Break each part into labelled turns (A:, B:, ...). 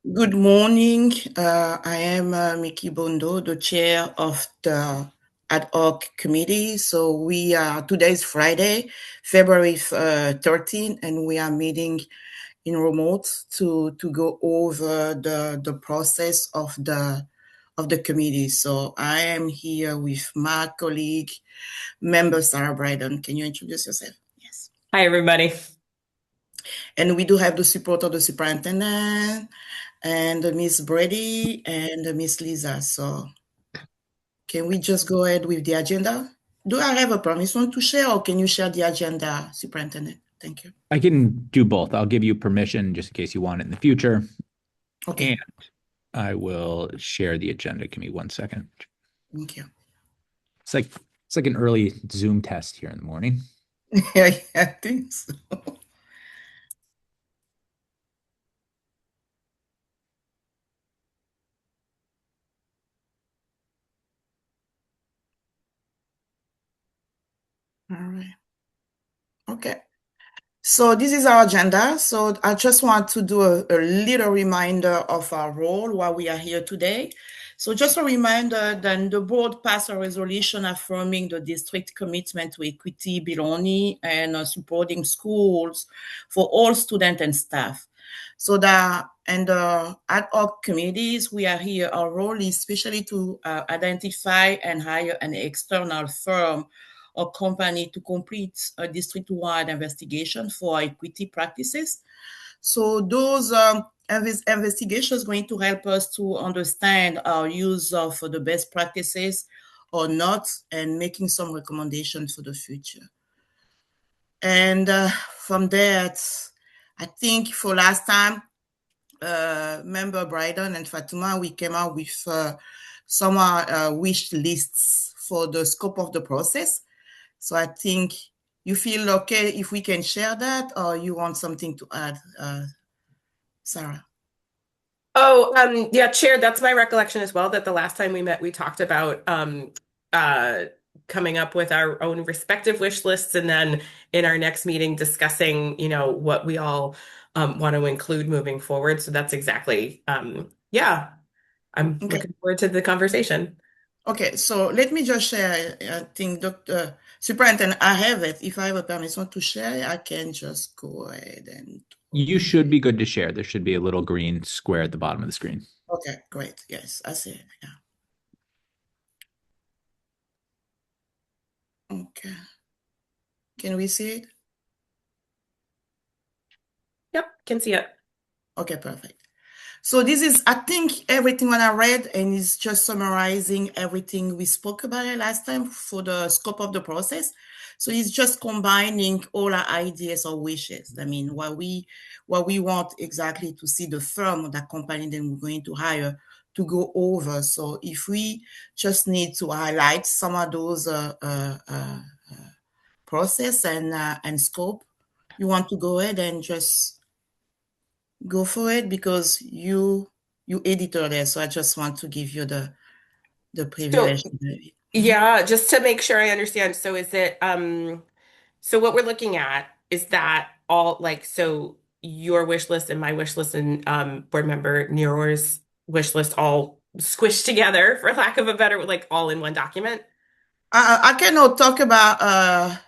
A: Good morning. I am Miki Bondo, the chair of the Ad-hoc Committee. So we are, today is Friday, February 13, and we are meeting in remote to go over the process of the committee. So I am here with my colleague, member Sarah Bryden. Can you introduce yourself? Yes.
B: Hi, everybody.
A: And we do have the support of the superintendent and Miss Brady and Miss Lisa. So can we just go ahead with the agenda? Do I have a permission to share, or can you share the agenda, Superintendent? Thank you.
C: I can do both. I'll give you permission just in case you want it in the future.
A: Okay.
C: And I will share the agenda. Give me 1 second.
A: Thank you.
C: It's like an early Zoom test here in the morning.
A: Yeah, I think so. All right. Okay. So this is our agenda. So I just want to do a little reminder of our role while we are here today. So just a reminder that the board passed a resolution affirming the district commitment to equity, belonging, and supporting schools for all students and staff. So that and the ad hoc committees, we are here. Our role is especially to identify and hire an external firm or company to complete a district-wide investigation for equity practices. So those investigations going to help us to understand our use of the best practices or not, and making some recommendations for the future. And from that, I think for last time, member Bryden and Fatuma, we came out with some wish lists for the scope of the process. So I think you feel okay if we can share that, or you want something to add, Sarah?
B: Yeah, Chair, that's my recollection as well, that the last time we met, we talked about uh coming up with our own respective wish lists, and then in our next meeting discussing, what we all want to include moving forward. So that's exactly yeah, I'm
A: Okay.
B: looking forward to the conversation.
A: Okay, so let me just share. I think Dr. Superintendent, I have it. If I have a permission to share, I can just go ahead and
C: You should be good to share. There should be a little green square at the bottom of the screen.
A: okay, great. Yes, I see it. Yeah. Okay. Can we see it?
B: Yep, can see it.
A: Okay, perfect. So this is, I think, everything when I read, and it's just summarizing everything we spoke about it last time for the scope of the process. So it's just combining all our ideas or wishes. I mean, what we want exactly to see the firm or the company that we're going to hire to go over. So if we just need to highlight some of those process and scope, you want to go ahead and just go for it because you editor there. So I just want to give you the
B: So
A: privilege to do it. Mhm.
B: yeah, just to make sure I understand. So is it so what we're looking at is that all like so your wish list and my wish list and board member Nero's wish list all squished together for lack of a better like all in one document?
A: I cannot talk about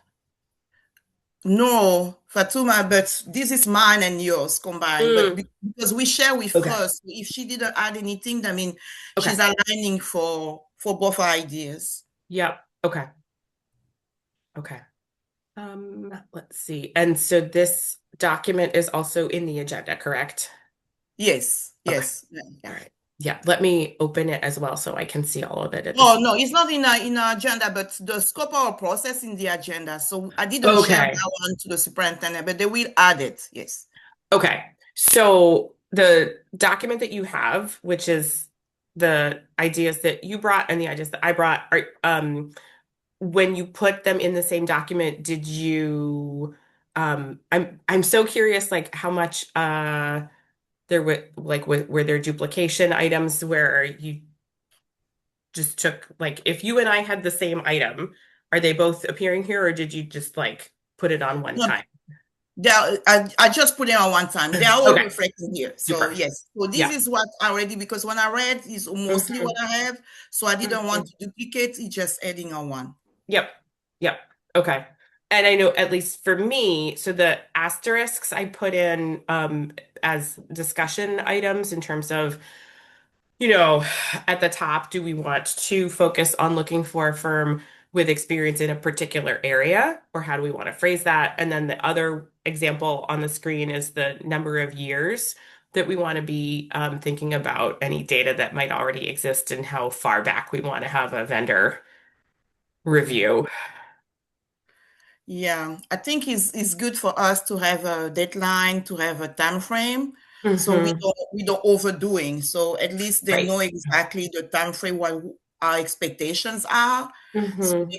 A: no Fatuma, but this is mine and yours combined. But
B: Mm,
A: because we share with
B: okay.
A: her, so if she didn't add anything, I mean,
B: Okay.
A: she's aligning for both ideas.
B: Yep. Okay. Okay. Let's see. And so this document is also in the agenda, correct?
A: Yes,
B: Okay.
A: yes, yeah,
B: All
A: yeah.
B: right. Yeah, let me open it as well so I can see all of it at the
A: Oh
B: same.
A: no, it's not in our agenda, but the scope of our process in the agenda. So I didn't share
B: Okay.
A: that one to the superintendent, but they will add it. Yes.
B: Okay. So the document that you have, which is the ideas that you brought and the ideas that I brought, are when you put them in the same document, did you I'm so curious like how much there were like were there duplication items where you just took like if you and I had the same item, are they both appearing here or did you just like put it on one
A: No,
B: time?
A: I just put it on one time. They are all
B: Okay,
A: reflecting here. So
B: super.
A: yes. So this
B: Yeah.
A: is what I already, because when I read is mostly what
B: Mhm.
A: I have. So I didn't want
B: Mhm.
A: to duplicate. It's just adding on one.
B: Yep. Yep. Okay. And I know at least for me, so the asterisks I put in as discussion items in terms of, at the top, do we want to focus on looking for a firm with experience in a particular area, or how do we want to phrase that? And then the other example on the screen is the number of years that we want to be thinking about any data that might already exist and how far back we want to have a vendor review.
A: Yeah, I think it's good for us to have a deadline, to have a time frame, so
B: Hmm.
A: we don't overdoing. So at least they
B: Right.
A: know exactly the time frame what our expectations are, so
B: Hmm.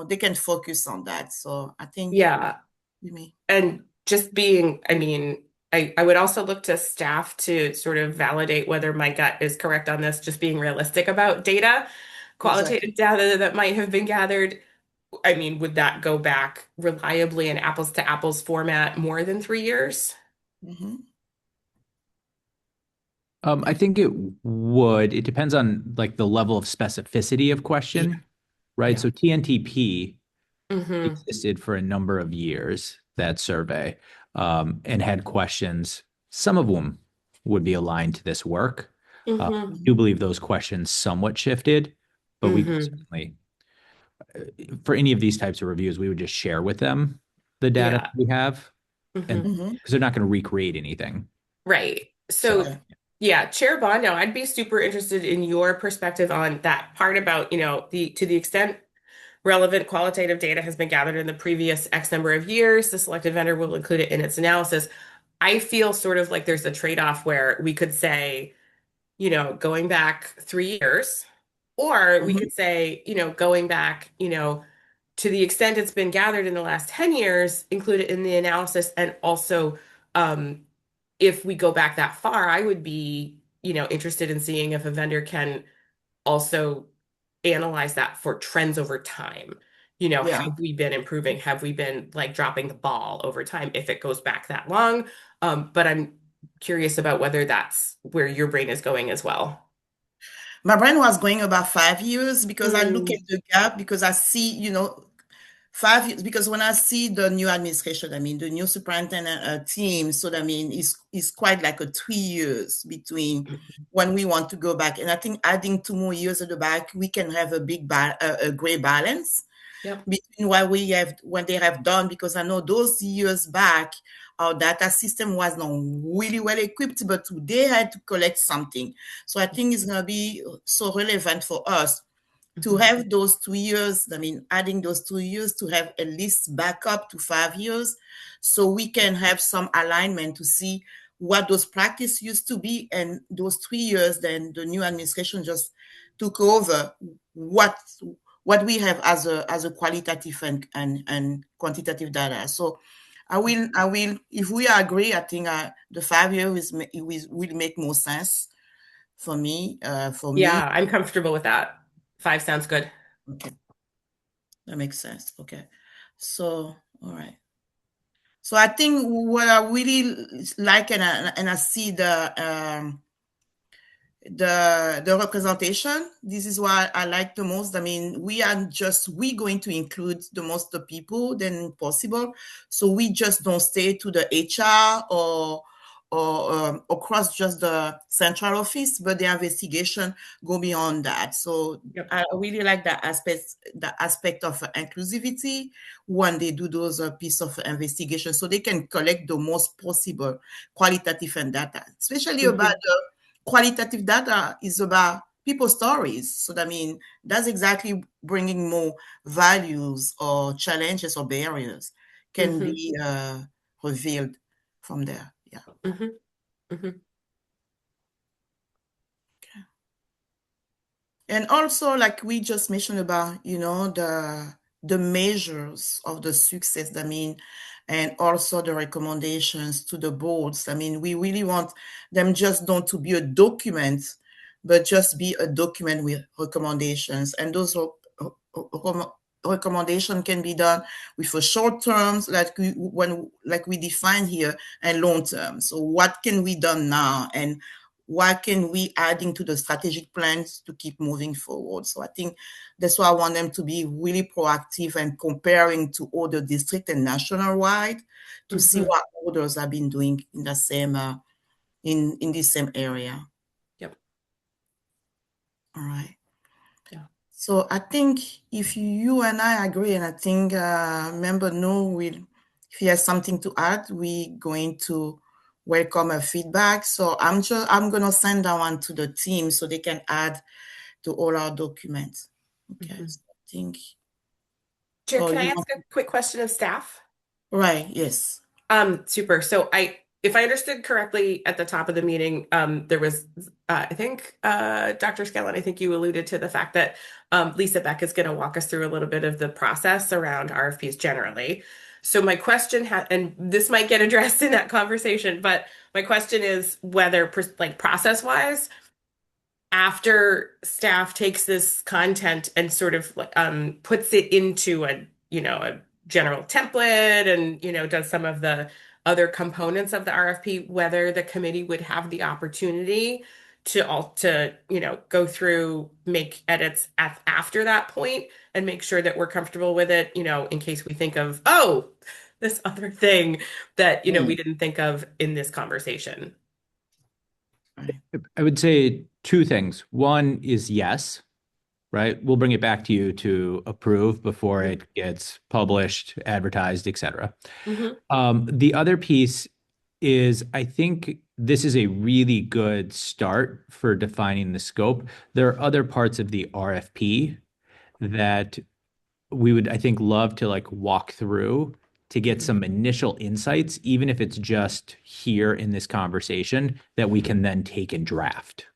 A: they can focus on that. So I think
B: Yeah.
A: we may.
B: And just being, I mean, I would also look to staff to sort of validate whether my gut is correct on this, just being realistic about data,
A: Exactly.
B: qualitative data that might have been gathered. I mean, would that go back reliably in apples to apples format more than 3 years?
A: Hmm.
C: I think it would. It depends on like the level of specificity of
A: Yeah,
C: question, right?
A: yeah.
C: So TNTP
B: Hmm.
C: existed for a number of years, that survey, and had questions. Some of them would be aligned to this work. I
B: Hmm.
C: do
A: Hmm.
C: believe those questions somewhat shifted, but we could
B: Hmm.
C: certainly, for any of these types of reviews, we would just share with them the data
B: Yeah.
C: that we have, and
B: Hmm.
A: Hmm.
C: because they're not going to recreate anything.
B: Right. So,
C: So,
A: Yeah.
B: yeah, Chair Bondo, I'd be super interested in your perspective on that part about, the to the extent relevant qualitative data has been gathered in the previous X number of years, the selected vendor will include it in its analysis. I feel sort of like there's a trade-off where we could say, going back 3 years, or we
A: Hmm.
B: could say, going back, to the extent it's been gathered in the last 10 years, include it in the analysis. And also, um, if we go back that far, I would be, interested in seeing if a vendor can also analyze that for trends over time.
A: Yeah.
B: Have we been improving? Have we been like dropping the ball over time if it goes back that long? But I'm curious about whether that's where your brain is going as well.
A: My brain was going about 5 years because I look at
B: Mm,
A: the gap because I see, 5 years, because when I see the new administration, I mean the new superintendent team, so I mean it's quite like a 3 years between when we want to go back, and I think adding 2 more years at the back, we can have a great balance
B: yep.
A: between what we have when they have done, because I know those years back our data system was not really well equipped, but they had to collect something. So I think it's going to be so relevant for us to
B: Mhm.
A: have those 2 years, I mean, adding those 2 years to have at least backup to 5 years, so we can have some alignment to see what those practice used to be, and those 3 years, then the new administration just took over what we have as a qualitative and quantitative data. So I will, if we agree, I think the 5 years will make more sense for me.
B: Yeah, I'm comfortable with that. 5 sounds good.
A: Okay. That makes sense. Okay. So, all right. So I think what I really like, and I see the representation. This is what I like the most. I mean, we going to include the most of people than possible. So we just don't stay to the HR or across just the central office, but the investigation go beyond that. So
B: Yep.
A: I really like the aspect of inclusivity when they do those piece of investigation, so they can collect the most possible qualitative and data, especially about
B: Hmm.
A: the qualitative data is about people stories. So that means that's exactly bringing more values or challenges or barriers can
B: Hmm.
A: be revealed from there. Yeah.
B: Hmm. Hmm.
A: And also, like we just mentioned about, the measures of the success. I mean, and also the recommendations to the boards. I mean, we really want them just not to be a document, but just be a document with recommendations. And those recommendation can be done with a short terms, like we define here, and long term. So what can we done now, and what can we adding to the strategic plans to keep moving forward? So I think that's why I want them to be really proactive and comparing to other district and national wide to see what others have been doing in the same in this same area.
B: Yep.
A: All right.
B: Yeah.
A: So I think if you and I agree, and I think member No if he has something to add, we're going to welcome a feedback. So I'm gonna send that one to the team so they can add to all our documents. Okay. So I think.
B: Chair,
A: Oh,
B: can I
A: you
B: ask
A: want?
B: a quick question of staff?
A: Right. Yes.
B: Super. So if I understood correctly at the top of the meeting, there was, I think, Dr. Skellin, I think you alluded to the fact that Lisa Beck is going to walk us through a little bit of the process around RFPs generally. So my question and this might get addressed in that conversation, but my question is whether, like process-wise, after staff takes this content and sort of puts it into a general template and does some of the other components of the RFP, whether the committee would have the opportunity to go through, make edits after that point and make sure that we're comfortable with it, in case we think of, oh, this other thing that we didn't think of in this conversation.
C: I would say two things. One is yes, right? We'll bring it back to you to approve before it gets published, advertised, etc. The other piece is I think this is a really good start for defining the scope. There are other parts of the RFP that we would, I think, love to like walk through to get some initial insights, even if it's just here in this conversation that we can then take and draft.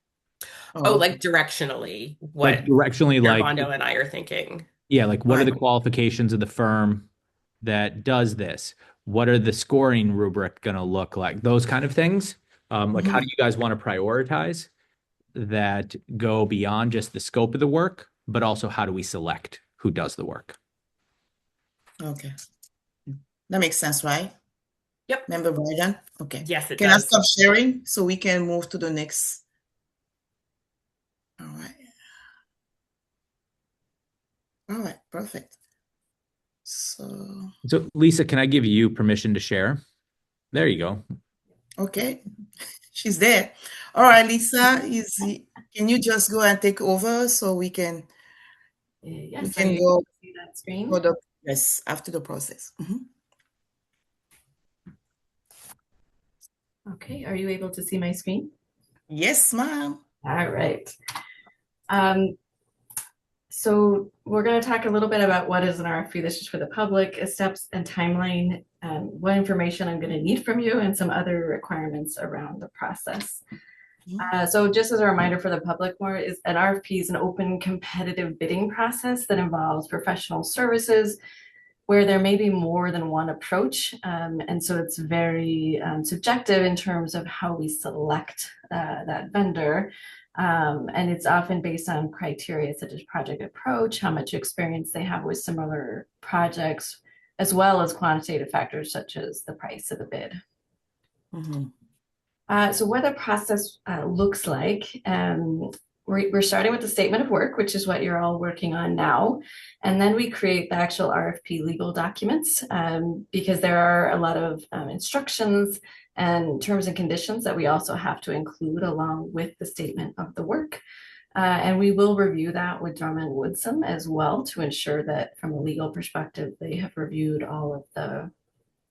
B: Oh, like directionally,
C: Like directionally, like
B: Armando and I are thinking.
C: yeah, like what are the qualifications of the firm that does this? What are the scoring rubric going to look like? Those kind of things. Like how do you guys want to prioritize that go beyond just the scope of the work, but also how do we select who does the work?
A: Okay. That makes sense, right?
B: Yep.
A: Member Biden? Okay.
B: Yes, it
A: Can
B: does.
A: I stop sharing so we can move to the next? All right. All right. Perfect. So
C: Lisa, can I give you permission to share? There you go.
A: okay. She's there. All right, Lisa, can you just go and take over so we can
D: Yes,
A: we can go
D: see that screen.
A: for the yes after the process.
D: Okay, are you able to see my screen?
A: Yes, ma'am.
D: All right. So we're going to talk a little bit about what is an RFP. This is for the public, steps and timeline, what information I'm going to need from you, and some other requirements around the process. So just as a reminder for the public, an RFP is an open competitive bidding process that involves professional services where there may be more than one approach. And so it's very subjective in terms of how we select that vendor. And it's often based on criteria such as project approach, how much experience they have with similar projects, as well as quantitative factors such as the price of the bid. So what the process looks like, we're starting with the statement of work, which is what you're all working on now. And then we create the actual RFP legal documents because there are a lot of instructions and terms and conditions that we also have to include along with the statement of the work. And we will review that with Drummond Woodsum as well to ensure that from a legal perspective, they have reviewed all of the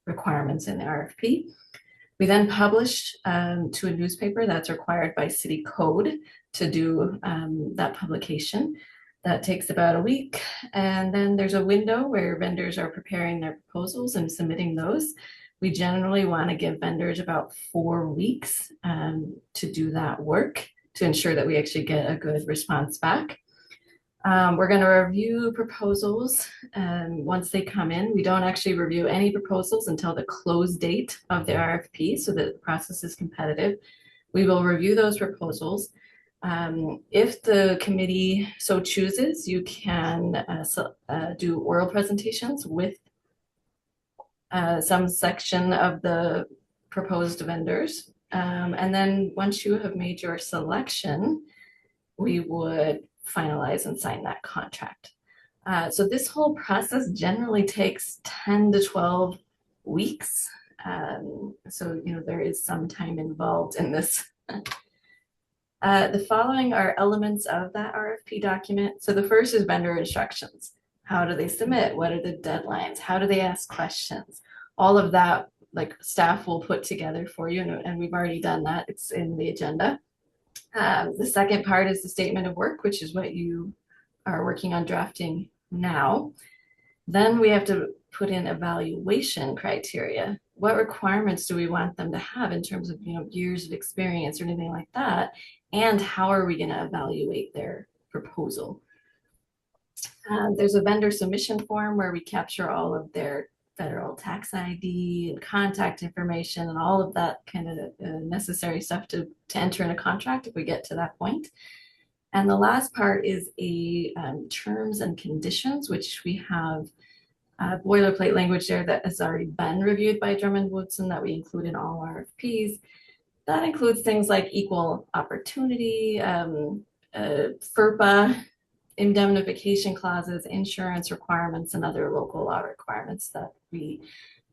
D: requirements in the RFP. We then publish to a newspaper that's required by city code to do that publication. That takes about a week. And then there's a window where vendors are preparing their proposals and submitting those. We generally want to give vendors about 4 weeks to do that work to ensure that we actually get a good response back. We're going to review proposals once they come in. We don't actually review any proposals until the close date of the RFP so that the process is competitive. We will review those proposals. If the committee so chooses, you can do oral presentations with some section of the proposed vendors. And then once you have made your selection, we would finalize and sign that contract. So this whole process generally takes 10 to 12 weeks. So, there is some time involved in this. The following are elements of that RFP document. So the first is vendor instructions. How do they submit? What are the deadlines? How do they ask questions? All of that, like, staff will put together for you, and we've already done that. It's in the agenda. The second part is the statement of work, which is what you are working on drafting now. Then we have to put in evaluation criteria. What requirements do we want them to have in terms of, years of experience or anything like that? And how are we going to evaluate their proposal? There's a vendor submission form where we capture all of their federal tax ID and contact information and all of that kind of necessary stuff to enter in a contract if we get to that point. And the last part is a terms and conditions, which we have boilerplate language there that has already been reviewed by Drummond Woodson that we include in all RFPs. That includes things like equal opportunity, FERPA, indemnification clauses, insurance requirements, and other local law requirements that we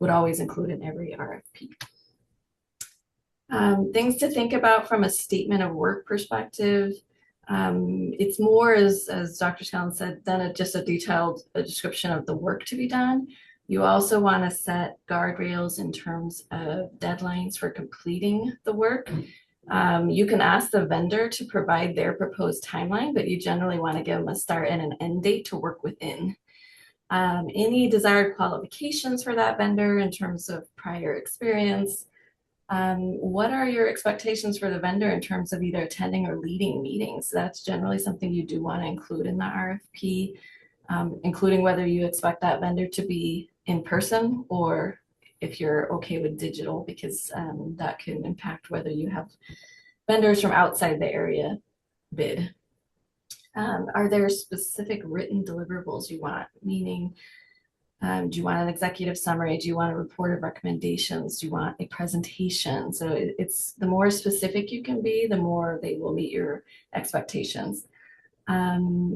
D: would always include in every RFP. Things to think about from a statement of work perspective. It's more, as Dr. Skellin said, than just a detailed description of the work to be done. You also want to set guardrails in terms of deadlines for completing the work. You can ask the vendor to provide their proposed timeline, but you generally want to give them a start and an end date to work within. Any desired qualifications for that vendor in terms of prior experience. What are your expectations for the vendor in terms of either attending or leading meetings? That's generally something you do want to include in the RFP, including whether you expect that vendor to be in person or if you're okay with digital, because that can impact whether you have vendors from outside the area bid. Are there specific written deliverables you want? Meaning, do you want an executive summary? Do you want a report of recommendations? Do you want a presentation? So it's the more specific you can be, the more they will meet your expectations.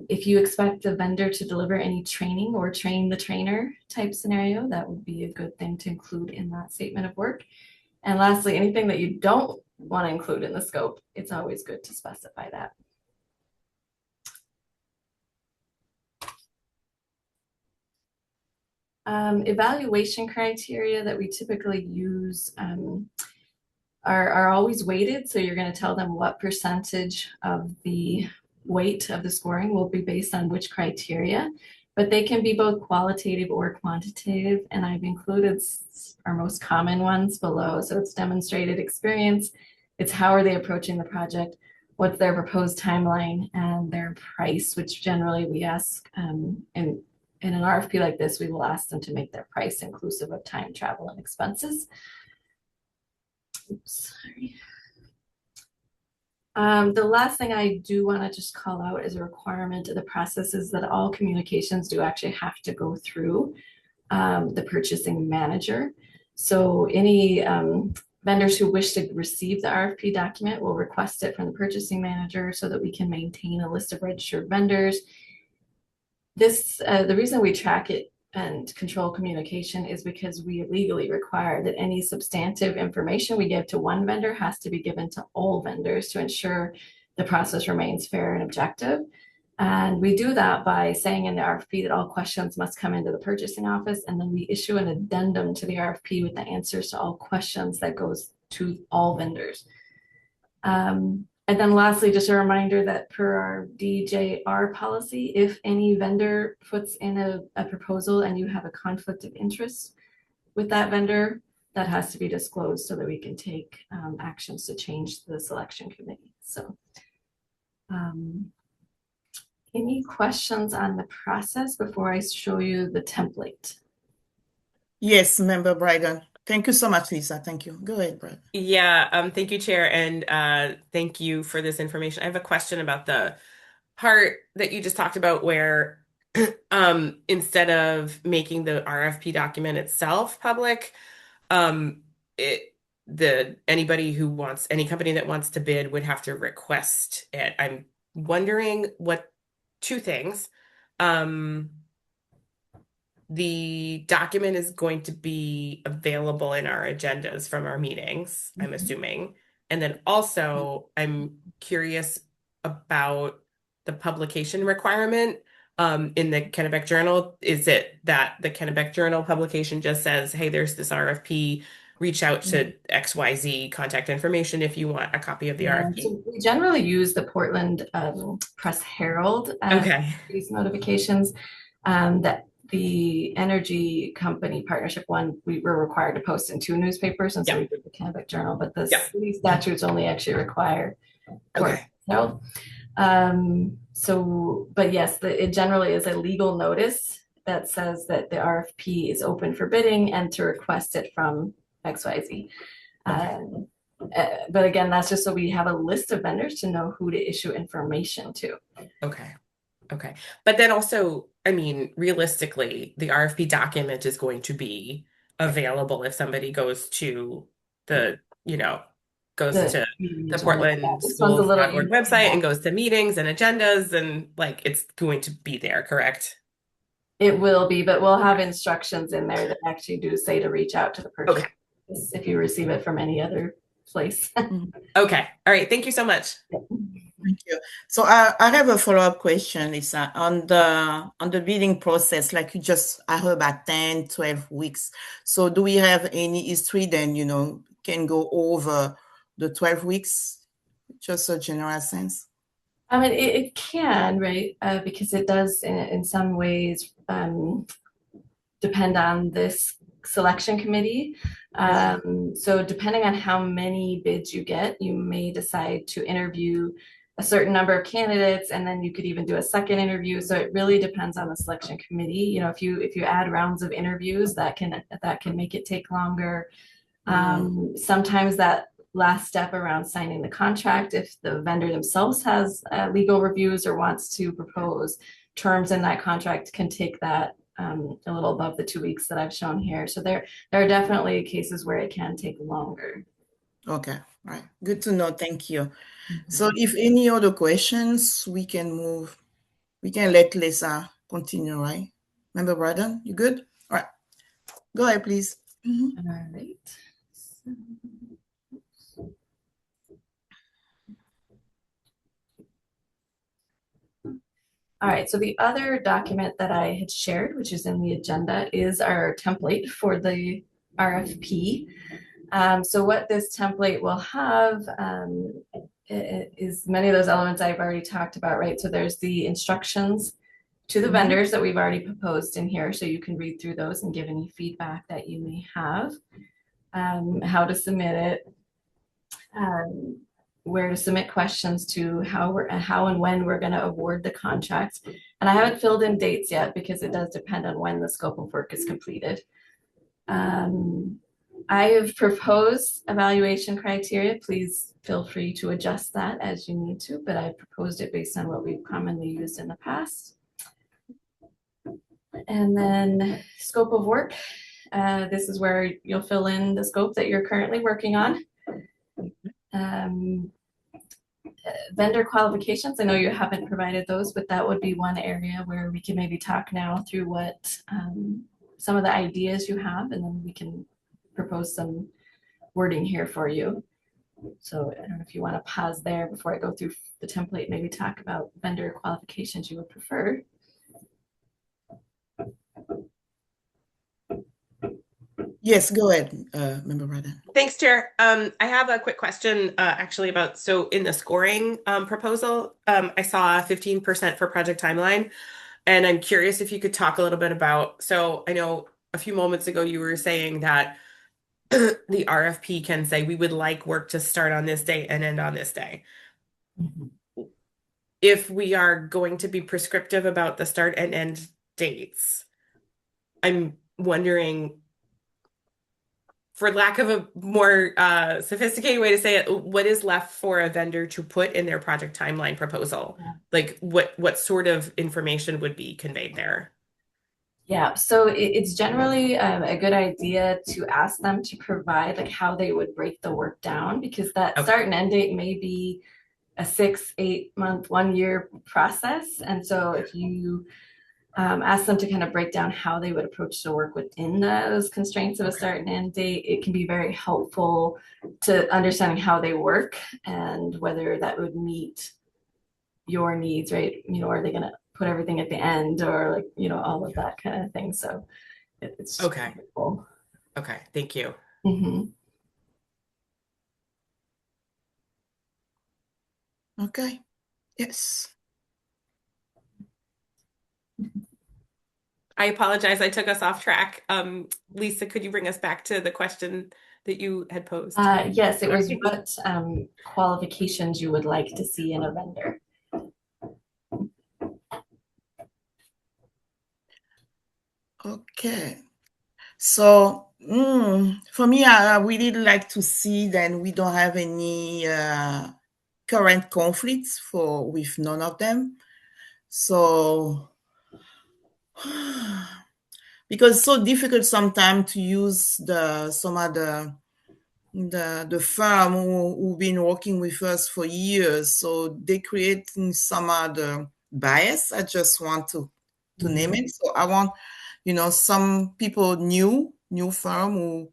D: If you expect the vendor to deliver any training or train the trainer type scenario, that would be a good thing to include in that statement of work. And lastly, anything that you don't want to include in the scope, it's always good to specify that. Evaluation criteria that we typically use are always weighted. So you're going to tell them what percentage of the weight of the scoring will be based on which criteria, but they can be both qualitative or quantitative. And I've included our most common ones below. So it's demonstrated experience. It's how are they approaching the project? What's their proposed timeline and their price, which generally we ask in an RFP like this, we will ask them to make their price inclusive of time, travel, and expenses. Oops, sorry. The last thing I do want to just call out as a requirement of the process is that all communications do actually have to go through the purchasing manager. So any vendors who wish to receive the RFP document will request it from the purchasing manager so that we can maintain a list of registered vendors. The reason we track it and control communication is because we legally require that any substantive information we give to one vendor has to be given to all vendors to ensure the process remains fair and objective. And we do that by saying in the RFP that all questions must come into the purchasing office, and then we issue an addendum to the RFP with the answers to all questions that goes to all vendors. And then lastly, just a reminder that per our DJR policy, if any vendor puts in a proposal and you have a conflict of interest with that vendor, that has to be disclosed so that we can take actions to change the selection committee. So any questions on the process before I show you the template?
A: Yes, Member Bryden. Thank you so much, Lisa. Thank you. Go ahead, Brad.
B: Yeah, thank you, Chair, and thank you for this information. I have a question about the part that you just talked about where instead of making the RFP document itself public, um, it any company that wants to bid would have to request it. I'm wondering what two things. The document is going to be available in our agendas from our meetings, I'm assuming. And then also, I'm curious about the publication requirement in the Kennebec Journal. Is it that the Kennebec Journal publication just says, hey, there's this RFP, reach out to XYZ contact information if you want a copy of the RFP?
D: So we generally use the Portland Press Herald
B: Okay.
D: these notifications. That the energy company partnership one, we were required to post in 2 newspapers, and so we did the Kennebec Journal, but the city statutes only actually require Portland Herald. But yes, it generally is a legal notice that says that the RFP is open for bidding and to request it from XYZ. But again, that's just so we have a list of vendors to know who to issue information to.
B: Okay. But then also, I mean, realistically, the RFP document is going to be available if somebody goes to the Portland Schools.org website and goes to meetings and agendas, and like it's going to be there, correct?
D: It will be, but we'll have instructions in there that actually do say to reach out to the person if you receive it from any other place.
B: Okay. All right. Thank you so much.
A: Thank you. So I have a follow-up question, Lisa, on the bidding process, like I heard about 10, 12 weeks. So do we have any history then, can go over the 12 weeks, just a general sense?
D: I mean, it can, right? Because it does in some ways depend on this selection committee. So depending on how many bids you get, you may decide to interview a certain number of candidates, and then you could even do a second interview. So it really depends on the selection committee. If you add rounds of interviews, that can make it take longer. Sometimes that last step around signing the contract, if the vendor themselves has legal reviews or wants to propose terms in that contract, can take that a little above the 2 weeks that I've shown here. So there are definitely cases where it can take longer.
A: Okay, all right. Good to know. Thank you. So if any other questions, we can let Lisa continue, right? Member Braden, you good? All right. Go ahead, please.
D: All right. All right, so the other document that I had shared, which is in the agenda, is our template for the RFP. So what this template will have is many of those elements I've already talked about, right? So there's the instructions to the vendors that we've already proposed in here, so you can read through those and give any feedback that you may have. How to submit it, where to submit questions to, how and when we're going to award the contract. And I haven't filled in dates yet because it does depend on when the scope of work is completed. I have proposed evaluation criteria. Please feel free to adjust that as you need to, but I proposed it based on what we've commonly used in the past. And then scope of work. This is where you'll fill in the scope that you're currently working on. Vendor qualifications, I know you haven't provided those, but that would be one area where we can maybe talk now through what some of the ideas you have, and then we can propose some wording here for you. So I don't know if you want to pause there before I go through the template, maybe talk about vendor qualifications you would prefer.
A: Yes, go ahead, Member Braden.
B: Thanks, Chair. I have a quick question actually about, so in the scoring proposal, I saw 15% for project timeline, and I'm curious if you could talk a little bit about, so I know a few moments ago you were saying that the RFP can say we would like work to start on this date and end on this day. If we are going to be prescriptive about the start and end dates, I'm wondering for lack of a more sophisticated way to say it, what is left for a vendor to put in their project timeline proposal? Like what sort of information would be conveyed there?
D: Yeah, so it's generally a good idea to ask them to provide like how they would break the work down, because that
B: Okay.
D: start and end date may be a 6, 8 month, 1 year process. And so if you ask them to kind of break down how they would approach the work within those constraints of a start and end date, it can be very helpful to understanding how they work and whether that would meet your needs, right? Are they going to put everything at the end, or like, all of that kind of thing. So it's
B: Okay.
D: helpful.
B: Okay. Thank you.
D: Mm-hmm.
A: Okay. Yes.
B: I apologize. I took us off track. Lisa, could you bring us back to the question that you had posed?
D: Yes, it was
B: Sorry.
D: what qualifications you would like to see in a vendor.
A: Okay. So for me, I really like to see then we don't have any current conflicts with none of them. So because it's so difficult sometimes to use some of the firm who've been working with us for years. So they creating some of the bias. I just want to name it. So I want, some people new firm who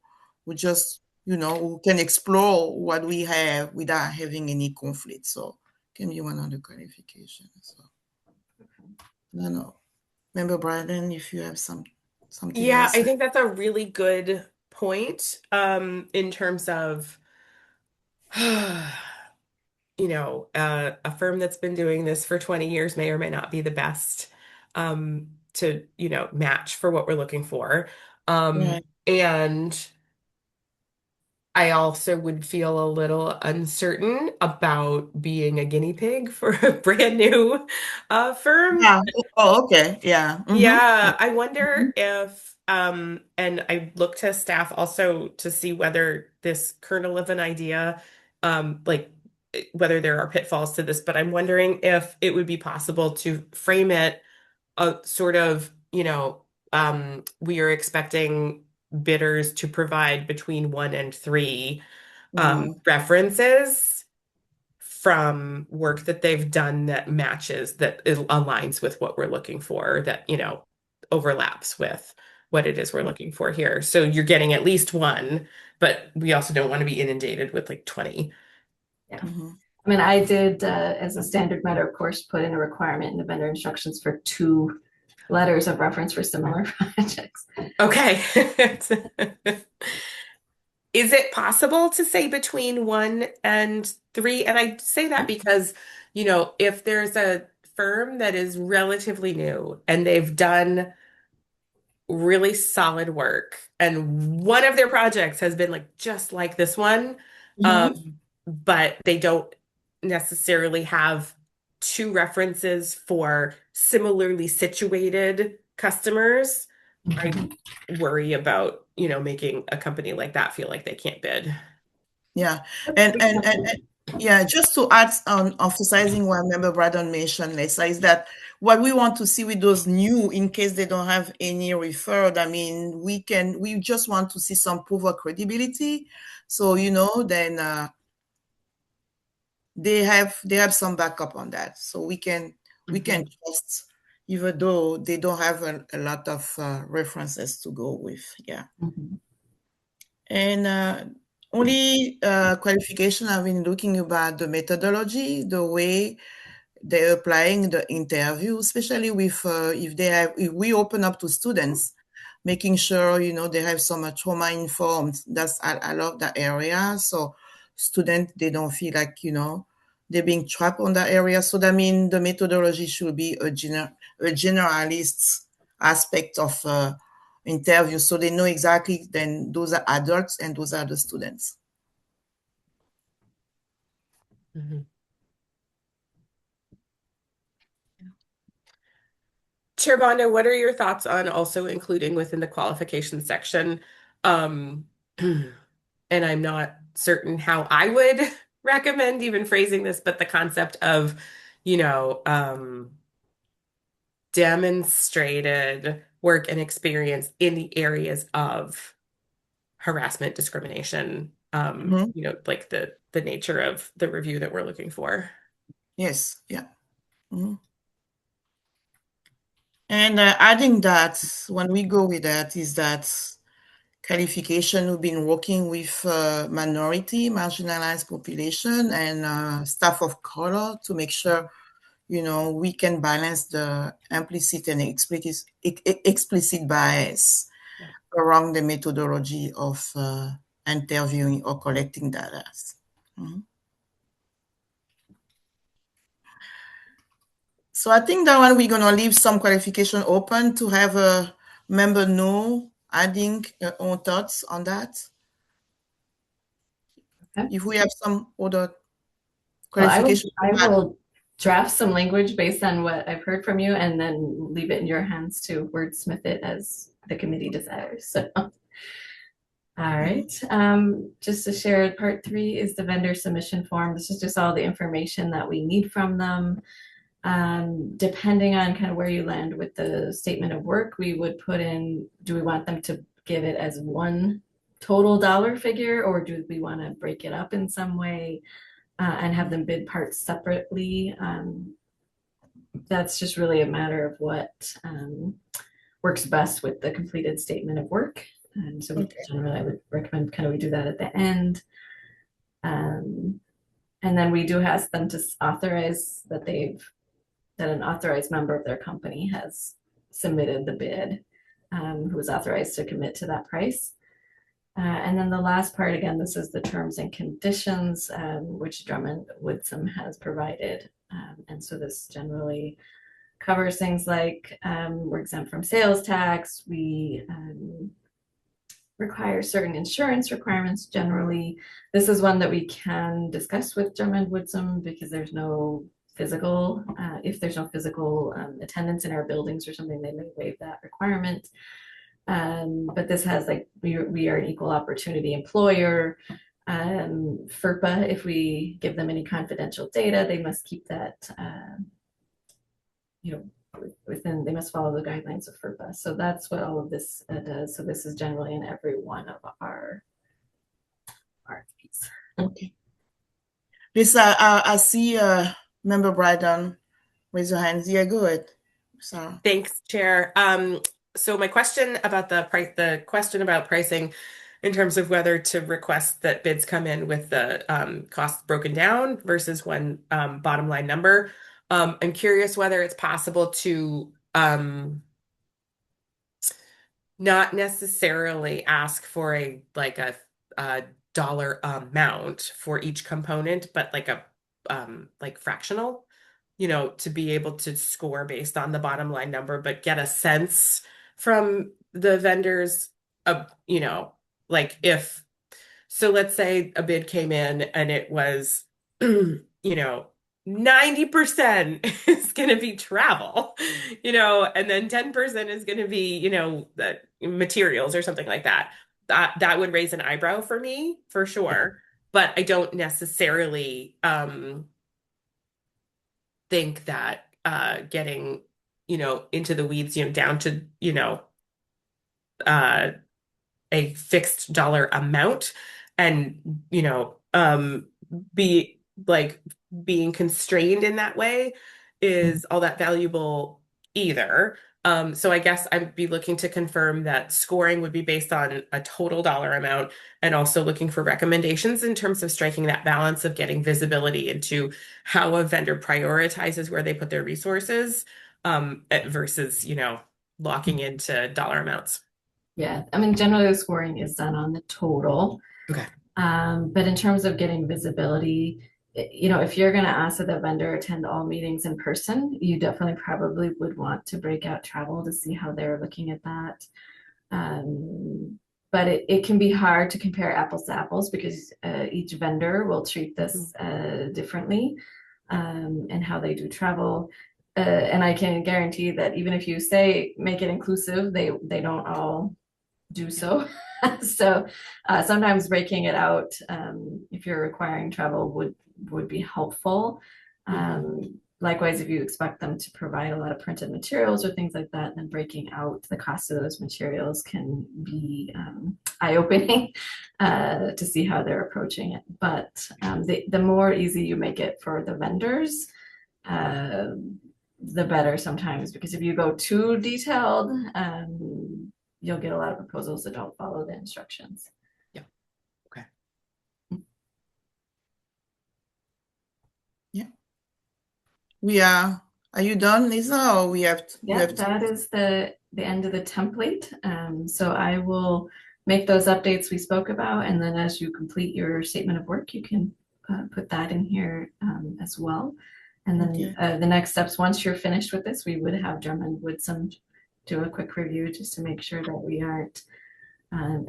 A: just, who can explore what we have without having any conflict. So can be one other clarification. So no, no. Remember, Brandon, if you have something
B: Yeah,
A: else.
B: I think that's a really good point, in terms of, a firm that's been doing this for 20 years may or may not be the best to, match for what we're looking for.
A: Right.
B: And I also would feel a little uncertain about being a guinea pig for a brand new firm.
A: Yeah. Oh, okay. Yeah. Mm-hmm.
B: Yeah, I wonder if, and I look to staff also to see whether this kernel of an idea, like whether there are pitfalls to this, but I'm wondering if it would be possible to frame it a sort of, we are expecting bidders to provide between 1 and 3
A: Mm-hmm.
B: references from work that they've done that matches, that aligns with what we're looking for, that, overlaps with what it is we're looking for here. So you're getting at least one, but we also don't want to be inundated with like 20.
D: Yeah.
A: Mm-hmm.
D: I mean, I did, as a standard matter, of course, put in a requirement in the vendor instructions for 2 letters of reference for similar projects.
B: Okay. Is it possible to say between 1 and 3? And I say that because, if there's a firm that is relatively new and they've done really solid work, and one of their projects has been like just like this one,
A: Mm-hmm.
B: but they don't necessarily have 2 references for similarly situated customers. I worry about, making a company like that feel like they can't bid.
A: Yeah. And yeah, just to add on emphasizing what member Braddon mentioned, Lisa, is that what we want to see with those new, in case they don't have any referred, I mean, we just want to see some proof of credibility. So, then they have some backup on that. So we can trust, even though they don't have a lot of references to go with. Yeah.
D: Mhm.
A: And only qualification I've been looking about the methodology, the way they're applying the interview, especially with if we open up to students, making sure they have some trauma informed. I love that area. So students, they don't feel like they're being trapped on that area. So that means the methodology should be a generalist aspect of interview, so they know exactly then those are adults and those are the students.
B: Mhm. Chair Bondo, what are your thoughts on also including within the qualification section, and I'm not certain how I would recommend even phrasing this, but the concept of, you know, demonstrated work and experience in the areas of harassment, discrimination,
A: Mhm.
B: you know, like the nature of the review that we're looking for.
A: Yes, yeah. Mhm. And adding that, when we go with that, is that qualification, we've been working with minority, marginalized population, and staff of color to make sure, we can balance the implicit and explicit bias
B: Yeah.
A: around the methodology of interviewing or collecting data. Mhm. So I think that one we're gonna leave some qualification open to have a member know, adding own thoughts on that.
D: Okay.
A: If we have some other
D: Well,
A: qualification
D: I
A: to add.
D: will draft some language based on what I've heard from you and then leave it in your hands to wordsmith it as the committee desires. So, all right. Just to share, part 3 is the vendor submission form. This is just all the information that we need from them. Depending on kind of where you land with the statement of work, we would put in, do we want them to give it as one total dollar figure, or do we want to break it up in some way and have them bid parts separately? That's just really a matter of what works best with the completed statement of work. So we generally, I would recommend kind of we do that at the end. And then we do ask them to authorize that an authorized member of their company has submitted the bid, who is authorized to commit to that price. And then the last part, again, this is the terms and conditions, which Drummond Woodsum has provided. And so this generally covers things like we're exempt from sales tax, we require certain insurance requirements generally. This is one that we can discuss with Drummond Woodsum because there's no physical, if there's no physical attendance in our buildings or something, they may waive that requirement. But this has like, we are an equal opportunity employer. FERPA, if we give them any confidential data, they must keep that, within, they must follow the guidelines of FERPA. So that's what all of this does. So this is generally in every one of our RFPs.
A: Okay. Lisa, I see member Bryden raise your hands. Yeah, go ahead. Sarah.
B: Thanks, Chair. So my question about the question about pricing in terms of whether to request that bids come in with the costs broken down versus one bottom line number. I'm curious whether it's possible to not necessarily ask for a dollar amount for each component, but like a fractional, to be able to score based on the bottom line number, but get a sense from the vendors of, like if, so let's say a bid came in and it was, 90% is going to be travel, and then 10% is going to be, the materials or something like that. That would raise an eyebrow for me, for sure. But I don't necessarily think that getting, into the weeds, down to, uh, a fixed dollar amount and, be like being constrained in that way is all that valuable either. So I guess I'd be looking to confirm that scoring would be based on a total dollar amount and also looking for recommendations in terms of striking that balance of getting visibility into how a vendor prioritizes where they put their resources versus, locking into dollar amounts.
D: Yeah, I mean, generally the scoring is done on the total.
B: Okay.
D: But in terms of getting visibility, if you're going to ask that the vendor attend all meetings in person, you definitely probably would want to break out travel to see how they're looking at that. But it can be hard to compare apples to apples because each vendor will treat this differently and how they do travel. And I can guarantee that even if you say make it inclusive, they don't all do so. So sometimes breaking it out, if you're requiring travel, would be helpful. Likewise, if you expect them to provide a lot of printed materials or things like that, then breaking out the cost of those materials can be eye-opening to see how they're approaching it. But the more easy you make it for the vendors, the better sometimes, because if you go too detailed, you'll get a lot of proposals that don't follow the instructions.
B: Yeah. Okay.
A: Yeah. Are you done, Lisa, or we have
D: Yeah, that is the end of the template. So I will make those updates we spoke about, and then as you complete your statement of work, you can put that in here as well. And then the next steps, once you're finished with this, we would have Drummond Woodson do a quick review just to make sure that we aren't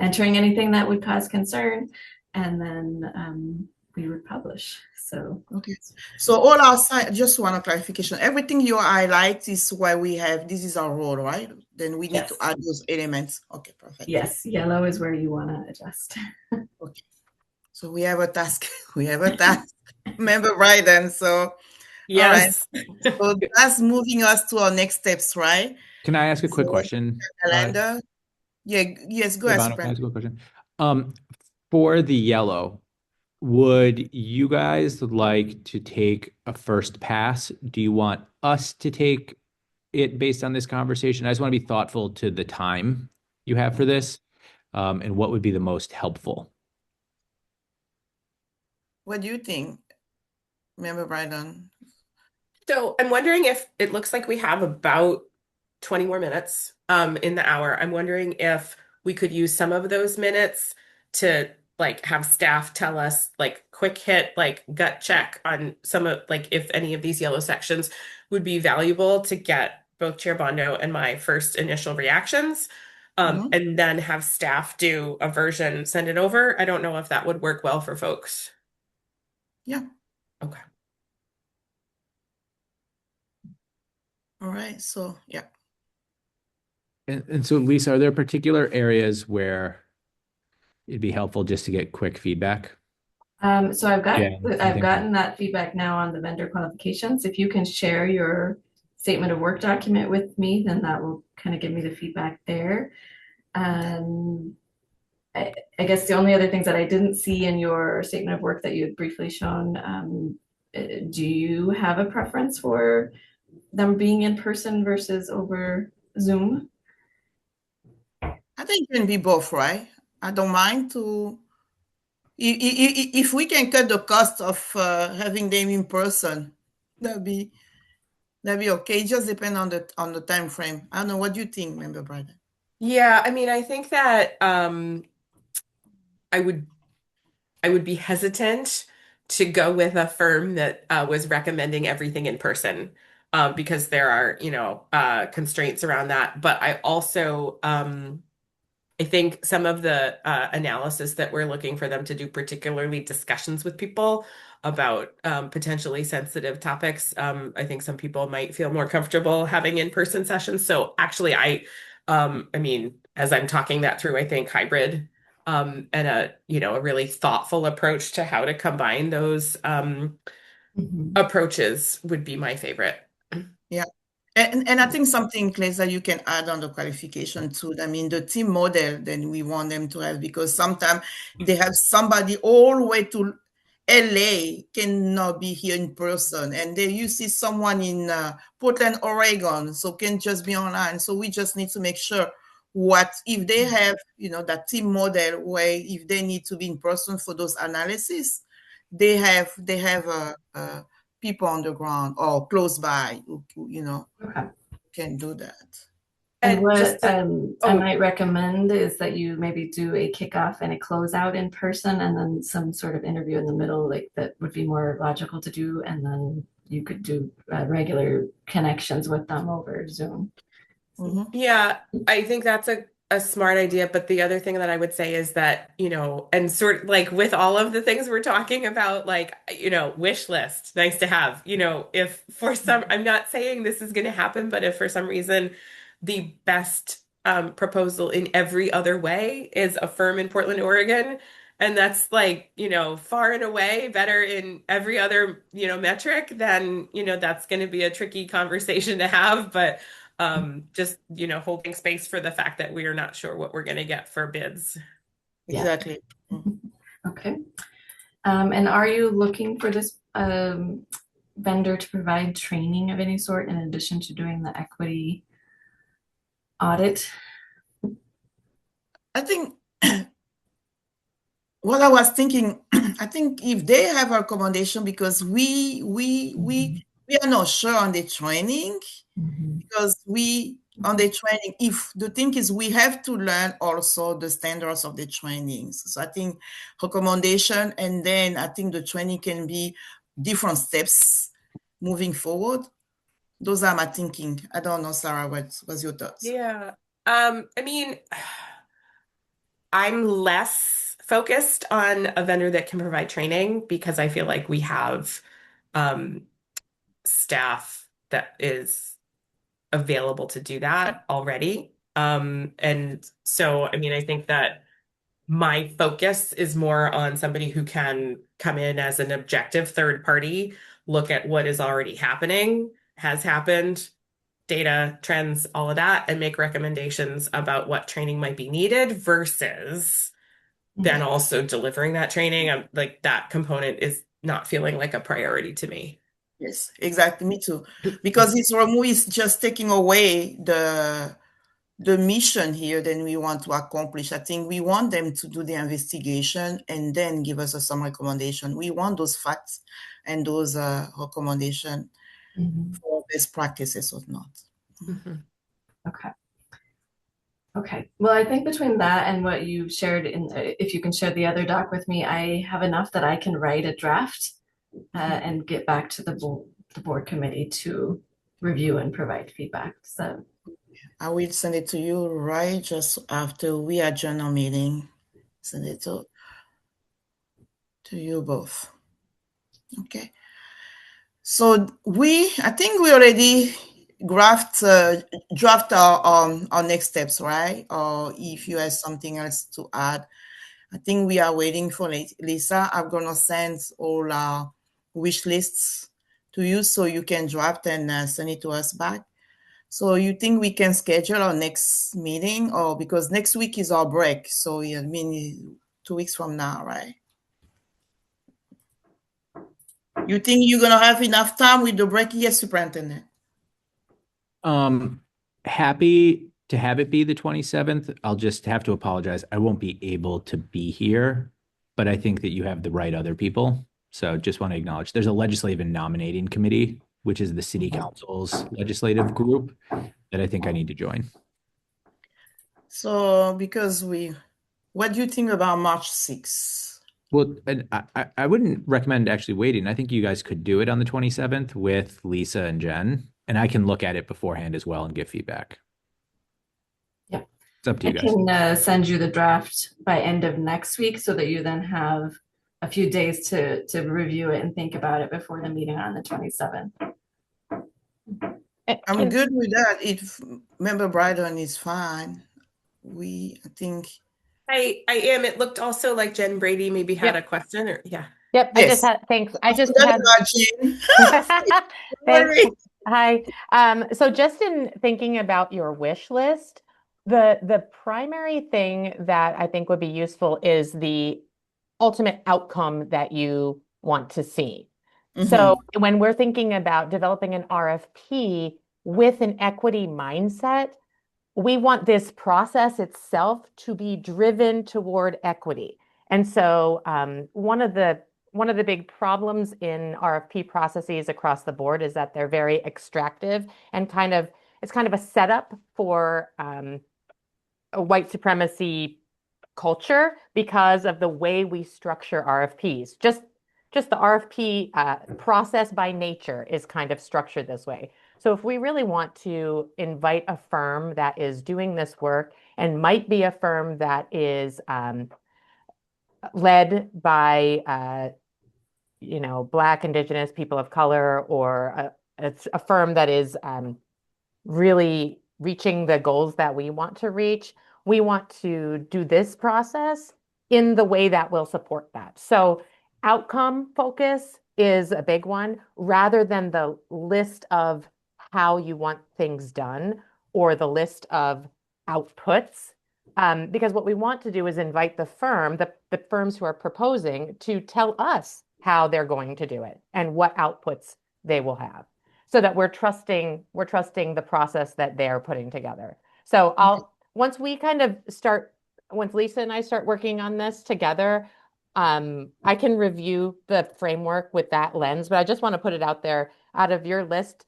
D: entering anything that would cause concern, and then we would publish. So
A: okay. So all our side, just one clarification. Everything you highlight is why we have, this is our role, right? Then we need to add those elements. Okay, perfect.
D: Yes, yellow is where you want to adjust.
A: Okay. So we have a task. We have a task. Member Bryden. So
B: yes.
A: All right. So that's moving us to our next steps, right?
C: Can I ask a quick question?
A: Calendar. Yes, go ahead,
C: Ivana, can I ask a quick question? For the yellow, would you guys like to take a first pass? Do you want us to take it based on this conversation? I just want to be thoughtful to the time you have for this, and what would be the most helpful.
A: What do you think, Member Bryden?
B: So I'm wondering if it looks like we have about 20 more minutes in the hour. I'm wondering if we could use some of those minutes to like have staff tell us like quick hit, like gut check on some of like if any of these yellow sections would be valuable to get both Chair Bondo and my first initial reactions. And then have staff do a version, send it over. I don't know if that would work well for folks.
A: Yeah.
B: Okay.
A: All right. So, yeah.
C: And so, Lisa, are there particular areas where it'd be helpful just to get quick feedback?
D: So I've gotten that feedback now on the vendor qualifications. If you can share your statement of work document with me, then that will kind of give me the feedback there. I guess the only other things that I didn't see in your statement of work that you had briefly shown, do you have a preference for them being in person versus over Zoom?
A: I think it can be both, right? I don't mind to, if we can cut the cost of having them in person, that'd be okay. It just depends on the time frame. I don't know. What do you think, Member Bryden?
B: Yeah, I mean, I think that I would be hesitant to go with a firm that was recommending everything in person because there are, constraints around that. But I also I think some of the analysis that we're looking for them to do, particularly discussions with people about potentially sensitive topics, I think some people might feel more comfortable having in-person sessions. So actually, I mean, as I'm talking that through, I think hybrid and a really thoughtful approach to how to combine those approaches would be my favorite.
A: Yeah. And I think something, Clay, that you can add on the qualification too. I mean, the team model, then we want them to have, because sometimes they have somebody all the way to LA cannot be here in person, and then you see someone in Portland, Oregon, so can just be online. So we just need to make sure what if they have, that team model where if they need to be in person for those analysis, they have people on the ground or close by who can do that.
D: And what I might recommend is that you maybe do a kickoff and a closeout in person, and then some sort of interview in the middle, like that would be more logical to do. And then you could do regular connections with them over Zoom.
B: Yeah, I think that's a smart idea. But the other thing that I would say is that, and sort of like with all of the things we're talking about, like, wish list, nice to have, if for some, I'm not saying this is going to happen, but if for some reason the best proposal in every other way is a firm in Portland, Oregon. And that's like, far and away better in every other, metric, then, that's going to be a tricky conversation to have. But just, holding space for the fact that we are not sure what we're going to get for bids.
A: Exactly.
D: Okay. And are you looking for this vendor to provide training of any sort in addition to doing the equity audit?
A: I think what I was thinking, I think if they have a recommendation, because we are not sure on the training, because on the training, if the thing is we have to learn also the standards of the trainings. So I think recommendation, and then I think the training can be different steps moving forward. Those are my thinking. I don't know, Sarah, what's your thoughts?
B: Yeah. I mean, I'm less focused on a vendor that can provide training because I feel like we have staff that is available to do that already. And so, I mean, I think that my focus is more on somebody who can come in as an objective third party, look at what is already happening, has happened, data, trends, all of that, and make recommendations about what training might be needed versus then also delivering that training. Like that component is not feeling like a priority to me.
A: Yes, exactly. Me too. Because this remove is just taking away the mission here that we want to accomplish. I think we want them to do the investigation and then give us some recommendation. We want those facts and those recommendations for best practices or not.
D: Okay. Okay. Well, I think between that and what you shared if you can share the other doc with me, I have enough that I can write a draft and get back to the board committee to review and provide feedback. So
A: I will send it to you right just after we adjourn our meeting. Send it to you both. Okay. So I think we already draft our next steps, right? Or if you have something else to add, I think we are waiting for Lisa. I'm gonna send all our wish lists to you so you can draft and send it to us back. So you think we can schedule our next meeting, or because next week is our break? So I mean 2 weeks from now, right? You think you're gonna have enough time with the break? Yes, Superintendent.
C: Happy to have it be the 27th. I'll just have to apologize. I won't be able to be here, but I think that you have the right other people. So just want to acknowledge there's a legislative and nominating committee, which is the city council's legislative group that I think I need to join.
A: So what do you think about March 6th?
C: Well, I wouldn't recommend actually waiting. I think you guys could do it on the 27th with Lisa and Jen, and I can look at it beforehand as well and give feedback.
D: Yeah.
C: It's up to you guys.
D: I can send you the draft by end of next week so that you then have a few days to review it and think about it before the meeting on the 27th.
A: I'm good with that. If Member Bryden is fine, I think.
B: I am. It looked also like Jen Brady maybe had a question or yeah.
E: Yep.
A: Yes.
E: I just had, thanks. I just
A: That's
E: had,
A: not Jen.
E: thanks. Hi. So just in thinking about your wish list, the primary thing that I think would be useful is the ultimate outcome that you want to see. So when we're thinking about developing an RFP with an equity mindset, we want this process itself to be driven toward equity. And so one of the big problems in RFP processes across the board is that they're very extractive and it's kind of a setup for a white supremacy culture because of the way we structure RFPs. Just the RFP process by nature is kind of structured this way. So if we really want to invite a firm that is doing this work and might be a firm that is led by Black, Indigenous, people of color, or it's a firm that is really reaching the goals that we want to reach, we want to do this process in the way that will support that. So outcome focus is a big one rather than the list of how you want things done or the list of outputs. Because what we want to do is invite the firms who are proposing to tell us how they're going to do it and what outputs they will have so that we're trusting the process that they're putting together. So once Lisa and I start working on this together, I can review the framework with that lens, but I just want to put it out there out of your list.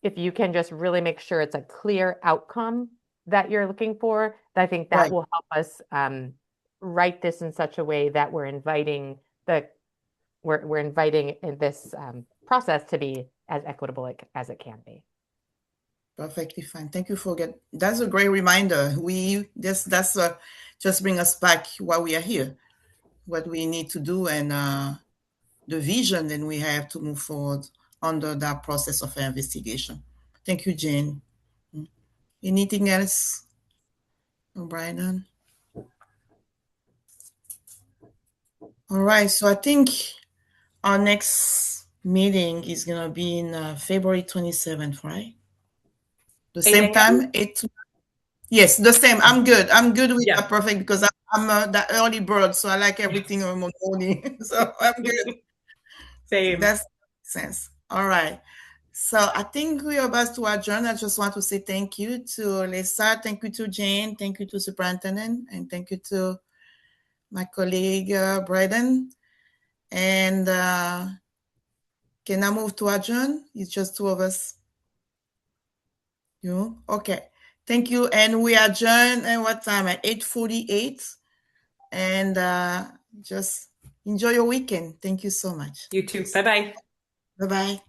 E: If you can just really make sure it's a clear outcome that you're looking for, I think that will help us write this in such a way that we're inviting in this process to be as equitable as it can be.
A: Perfectly fine. Thank you for that's a great reminder. That's just bring us back why we are here, what we need to do, and the vision that we have to move forward under that process of investigation. Thank you, Jane. Anything else, Brian? All right. So I think our next meeting is gonna be in February 27th, right? The same time, 8 to... Yes, the same. I'm good. I'm good with that. Perfect, because I'm that early bird, so I like everything in the morning. So I'm good.
B: Same.
A: So that makes sense. All right. So I think we are about to adjourn. I just want to say thank you to Lisa, thank you to Jane, thank you to Superintendent, and thank you to my colleague Braden. And can I move to adjourn? It's just two of us. You okay? Thank you. And we adjourn at what time? At 8:48. And just enjoy your weekend. Thank you so much.
B: You too. Bye-bye.
A: Bye-bye.